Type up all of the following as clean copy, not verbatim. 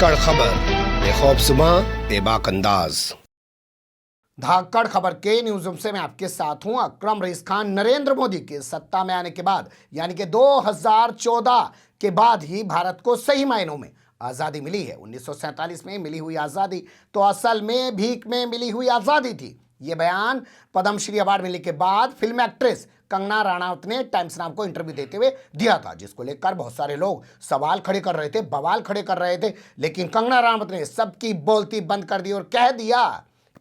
धाकड़ खबर बेखौफसुमा बेबाक अंदाज। धाकड़ खबर के न्यूज रूम से मैं आपके साथ हूं अकरम रईस खान। नरेंद्र मोदी के सत्ता में आने के बाद यानी कि 2014 के बाद ही भारत को सही मायनों में आजादी मिली है। 1947 में मिली हुई आजादी तो असल में भीख में मिली हुई आजादी थी। ये बयान पद्मश्री अवार्ड मिलने के बाद फिल्म एक्ट्रेस कंगना रनौत ने टाइम्स नाउ को इंटरव्यू देते हुए दिया था, जिसको लेकर बहुत सारे लोग सवाल खड़े कर रहे थे, बवाल खड़े कर रहे थे। लेकिन कंगना रनौत ने सबकी बोलती बंद कर दी और कह दिया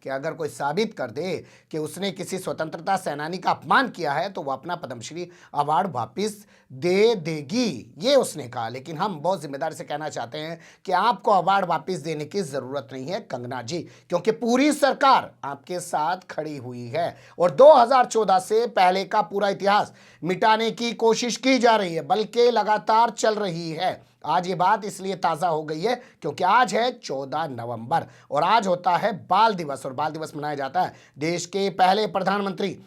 कि अगर कोई साबित कर दे कि उसने किसी स्वतंत्रता सेनानी का अपमान किया है तो वह अपना पद्मश्री अवार्ड वापस दे देगी, ये उसने कहा। लेकिन हम बहुत जिम्मेदारी से कहना चाहते हैं कि आपको अवार्ड वापस देने की जरूरत नहीं है कंगना जी, क्योंकि पूरी सरकार आपके साथ खड़ी हुई है और 2014 से पहले का पूरा इतिहास मिटाने की कोशिश की जा रही है, बल्कि लगातार चल रही है। आज ये बात इसलिए ताज़ा हो गई है क्योंकि आज है 14 नवंबर और आज होता है बाल दिवस। और बाल दिवस मनाया जाता है देश के पहले प्रधानमंत्री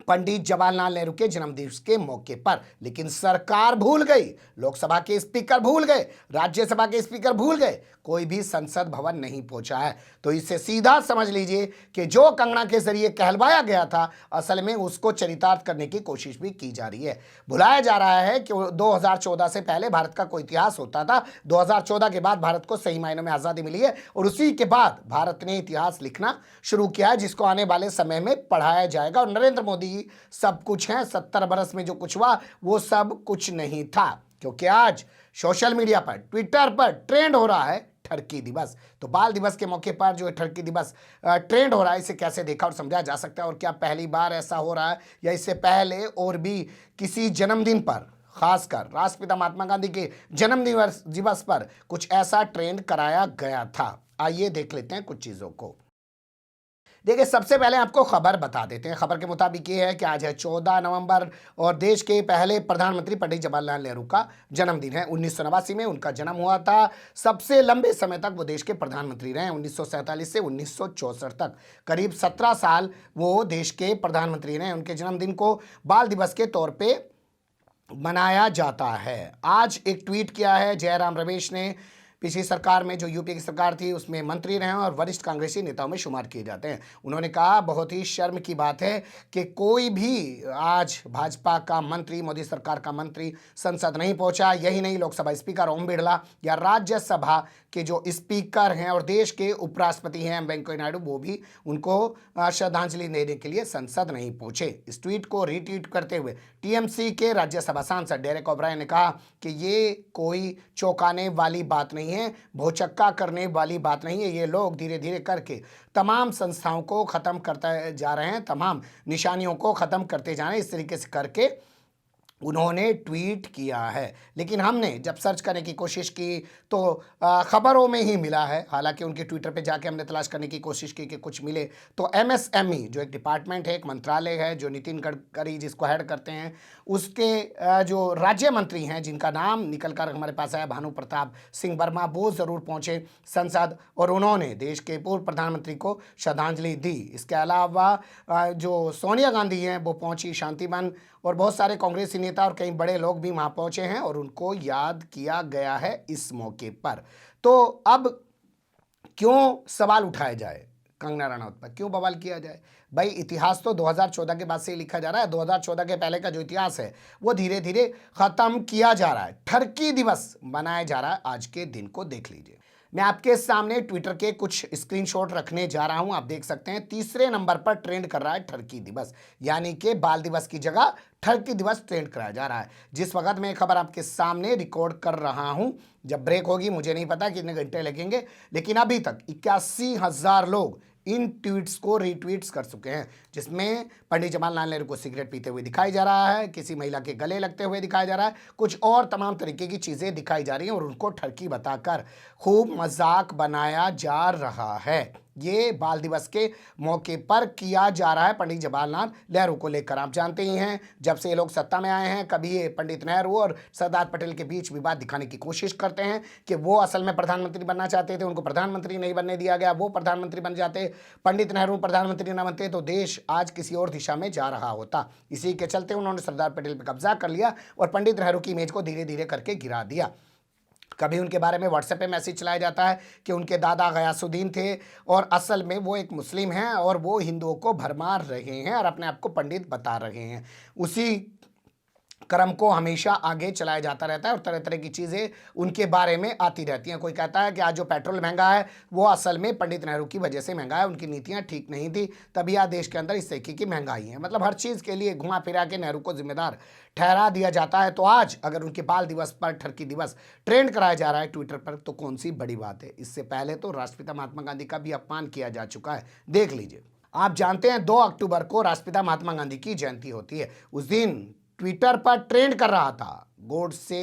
पंडित जवाहरलाल नेहरू के जन्मदिवस के मौके पर। लेकिन सरकार भूल गई, लोकसभा के स्पीकर भूल गए, राज्यसभा के स्पीकर भूल गए, कोई भी संसद भवन नहीं पहुंचा है। तो इससे सीधा समझ लीजिए कि जो कंगना के जरिए कहलवाया गया था असल में उसको चरितार्थ करने की कोशिश भी की जा रही है। भुलाया जा रहा है कि 2014 से पहले भारत का कोई इतिहास होता था। 2014 के बाद भारत को सही मायनों में आज़ादी मिली है और उसी के बाद भारत ने इतिहास लिखना शुरू किया है, जिसको आने वाले समय में पढ़ाया जाएगा। और नरेंद्र मोदी सब कुछ है, 70 बरस में जो कुछ हुआ वो सब कुछ नहीं था, क्योंकि आज सोशल मीडिया पर, ट्विटर पर ट्रेंड हो रहा है ठरकी दिवस। तो बाल दिवस के मौके पर जो ठरकी दिवस ट्रेंड हो रहा है, इसे कैसे देखा और समझा जा सकता है और क्या पहली बार ऐसा हो रहा है या इससे पहले और भी किसी जन्मदिन पर, खासकर राष्ट्रपिता महात्मा गांधी के जन्म दिवस पर कुछ ऐसा ट्रेंड कराया गया था। आइए देख लेते हैं कुछ चीज़ों को। देखिए, सबसे पहले आपको खबर बता देते हैं। खबर के मुताबिक ये है कि आज है 14 नवंबर और देश के पहले प्रधानमंत्री पंडित जवाहरलाल नेहरू का जन्मदिन है। 1989 में उनका जन्म हुआ था। सबसे लंबे समय तक वो देश के प्रधानमंत्री रहे, 1947 से 1964 तक। करीब 17 साल वो देश के प्रधानमंत्री रहे। उनके जन्मदिन को बाल दिवस के तौर पर मनाया जाता है। आज एक ट्वीट किया है जयराम रमेश ने। पिछली सरकार में जो यूपी की सरकार थी उसमें मंत्री रहे और वरिष्ठ कांग्रेसी नेताओं में शुमार किए जाते हैं। उन्होंने कहा, बहुत ही शर्म की बात है कि कोई भी आज भाजपा का मंत्री, मोदी सरकार का मंत्री संसद नहीं पहुंचा। यही नहीं, लोकसभा स्पीकर ओम बिरला या राज्यसभा के जो स्पीकर हैं और देश के उपराष्ट्रपति हैं वेंकैया नायडू, वो भी उनको श्रद्धांजलि देने के लिए संसद नहीं पहुंचे। इस ट्वीट को रीट्वीट करते हुए टीएमसी के राज्यसभा सांसद डेरेक ओब्रायन ने कहा कि ये कोई चौंकाने वाली बात नहीं है, भौचक्का करने वाली बात नहीं है। ये लोग धीरे धीरे करके तमाम संस्थाओं को ख़त्म करते जा रहे हैं, तमाम निशानियों को ख़त्म करते जा रहे हैं। इस तरीके से करके उन्होंने ट्वीट किया है। लेकिन हमने जब सर्च करने की कोशिश की तो खबरों में ही मिला है। हालांकि उनके ट्विटर पे जाके हमने तलाश करने की कोशिश की कि कुछ मिले तो एमएसएमई जो एक डिपार्टमेंट है, एक मंत्रालय है जो नितिन गडकरी जिसको हेड करते हैं, उसके जो राज्य मंत्री हैं जिनका नाम निकल कर हमारे पास आया, भानु प्रताप सिंह वर्मा, वो ज़रूर पहुँचे संसद और उन्होंने देश के पूर्व प्रधानमंत्री को श्रद्धांजलि दी। इसके अलावा जो सोनिया गांधी हैं वो पहुँची, शांतिवन और बहुत सारे कांग्रेसी नेता और कई बड़े लोग भी वहाँ पहुँचे हैं और उनको याद किया गया है इस मौके पर। तो अब क्यों सवाल उठाया जाए कंगना रनौत पर, क्यों बवाल किया जाए? भाई, इतिहास तो 2014 के बाद से ही लिखा जा रहा है। 2014 के पहले का जो इतिहास है वो धीरे धीरे ख़त्म किया जा रहा है। ठरकी दिवस मनाया जा रहा है। आज के दिन को देख लीजिए। मैं आपके सामने ट्विटर के कुछ स्क्रीनशॉट रखने जा रहा हूं। आप देख सकते हैं तीसरे नंबर पर ट्रेंड कर रहा है ठरकी दिवस, यानी कि बाल दिवस की जगह ठरकी दिवस ट्रेंड कराया जा रहा है। जिस वक्त मैं खबर आपके सामने रिकॉर्ड कर रहा हूं, जब ब्रेक होगी मुझे नहीं पता कितने घंटे लगेंगे, लेकिन अभी तक 81,000 लोग इन ट्वीट्स को रीट्वीट्स कर चुके हैं, जिसमें पंडित जवाहरलाल नेहरू को सिगरेट पीते हुए दिखाई जा रहा है, किसी महिला के गले लगते हुए दिखाया जा रहा है, कुछ और तमाम तरीके की चीज़ें दिखाई जा रही हैं और उनको ठरकी बताकर खूब मजाक बनाया जा रहा है। ये बाल दिवस के मौके पर किया जा रहा है पंडित जवाहरलाल नेहरू को लेकर। आप जानते ही हैं, जब से ये लोग सत्ता में आए हैं, कभी ये पंडित नेहरू और सरदार पटेल के बीच विवाद दिखाने की कोशिश करते हैं कि वो असल में प्रधानमंत्री बनना चाहते थे, उनको प्रधानमंत्री नहीं बनने दिया गया, वो प्रधानमंत्री बन जाते, पंडित नेहरू प्रधानमंत्री न बनते तो देश आज किसी और दिशा में जा रहा होता। इसी के चलते उन्होंने सरदार पटेल पर कब्जा कर लिया और पंडित नेहरू की इमेज को धीरे धीरे करके गिरा दिया। कभी उनके बारे में व्हाट्सएप पे मैसेज चलाया जाता है कि उनके दादा गयासुद्दीन थे और असल में वो एक मुस्लिम हैं और वो हिंदुओं को भरमार रहे हैं और अपने आप को पंडित बता रहे हैं। उसी क्रम को हमेशा आगे चलाया जाता रहता है और तरह तरह की चीज़ें उनके बारे में आती रहती हैं। कोई कहता है कि आज जो पेट्रोल महंगा है वो असल में पंडित नेहरू की वजह से महंगा है, उनकी नीतियां ठीक नहीं थी, तभी आज देश के अंदर इस तरीके की महंगाई है। मतलब हर चीज़ के लिए घुमा फिरा के नेहरू को जिम्मेदार ठहरा दिया जाता है। तो आज अगर उनके बाल दिवस पर ठरकी दिवस ट्रेंड कराया जा रहा है ट्विटर पर, तो कौन सी बड़ी बात है। इससे पहले तो राष्ट्रपिता महात्मा गांधी का भी अपमान किया जा चुका है, देख लीजिए। आप जानते हैं 2 अक्टूबर को राष्ट्रपिता महात्मा गांधी की जयंती होती है। उस दिन ट्विटर पर ट्रेंड कर रहा था गोडसे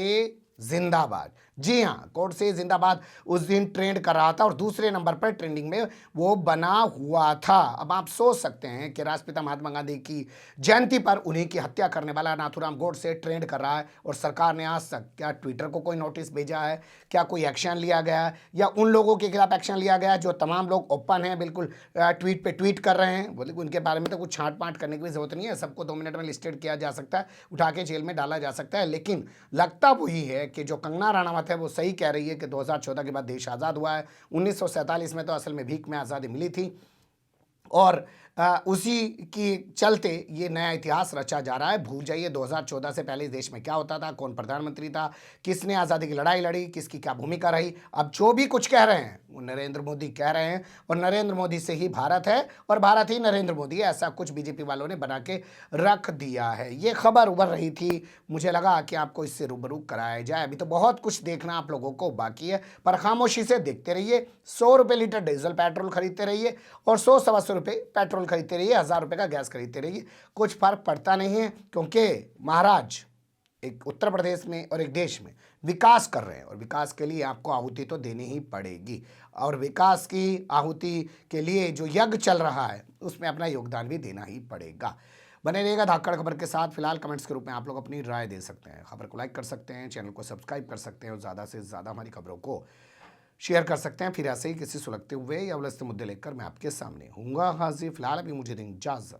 जिंदाबाद। जी हाँ, गोडसे जिंदाबाद उस दिन ट्रेंड कर रहा था और दूसरे नंबर पर ट्रेंडिंग में वो बना हुआ था। अब आप सोच सकते हैं कि राष्ट्रपिता महात्मा गांधी की जयंती पर उन्हीं की हत्या करने वाला नाथूराम गोडसे ट्रेंड कर रहा है और सरकार ने आज तक क्या ट्विटर को कोई नोटिस भेजा है, क्या कोई एक्शन लिया गया है, या उन लोगों के खिलाफ एक्शन लिया गया है जो तमाम लोग ओपन हैं, बिल्कुल ट्वीट पे ट्वीट कर रहे हैं। बोले उनके बारे में तो कुछ छांट पांट करने की भी जरूरत नहीं है, सबको 2 मिनट में लिस्टेड किया जा सकता है, उठा के जेल में डाला जा सकता है। लेकिन लगता वही है कि जो कंगना राणावत है वो सही कह रही है कि 2014 के बाद देश आज़ाद हुआ है। 1947 में तो असल में भीख में आज़ादी मिली थी और उसी की चलते ये नया इतिहास रचा जा रहा है। भूल जाइए 2014 से पहले इस देश में क्या होता था, कौन प्रधानमंत्री था, किसने आज़ादी की लड़ाई लड़ी, किसकी क्या भूमिका रही। अब जो भी कुछ कह रहे हैं वो नरेंद्र मोदी कह रहे हैं और नरेंद्र मोदी से ही भारत है और भारत ही नरेंद्र मोदी है, ऐसा कुछ बीजेपी वालों ने बना के रख दिया है। ये खबर उभर रही थी, मुझे लगा कि आपको इससे रूबरू कराया जाए। अभी तो बहुत कुछ देखना आप लोगों को बाकी है, पर खामोशी से देखते रहिए। 100 रुपये लीटर डीजल पेट्रोल खरीदते रहिए और 100-125 रुपये पेट्रोल खरीदते रहिए, 1000 रुपये का गैस खरीदते रहिए, कुछ फर्क पड़ता नहीं है। क्योंकि महाराज एक उत्तर प्रदेश में और एक देश में विकास कर रहे हैं और विकास के लिए आपको आहुति तो देनी ही पड़ेगी और विकास की आहुति के लिए जो यज्ञ चल रहा है उसमें अपना योगदान भी देना ही पड़ेगा। बने रहिएगा धाकड़ खबर के साथ। फिलहाल कमेंट्स के रूप में आप लोग अपनी राय दे सकते हैं, खबर को लाइक कर सकते हैं, चैनल को सब्सक्राइब कर सकते हैं और ज़्यादा से ज़्यादा हमारी खबरों को शेयर कर सकते हैं। फिर ऐसे ही किसी सुलगते हुए या उलझते मुद्दे लेकर मैं आपके सामने हूँगा हाजिर। फिलहाल अभी मुझे दें इजाज़त।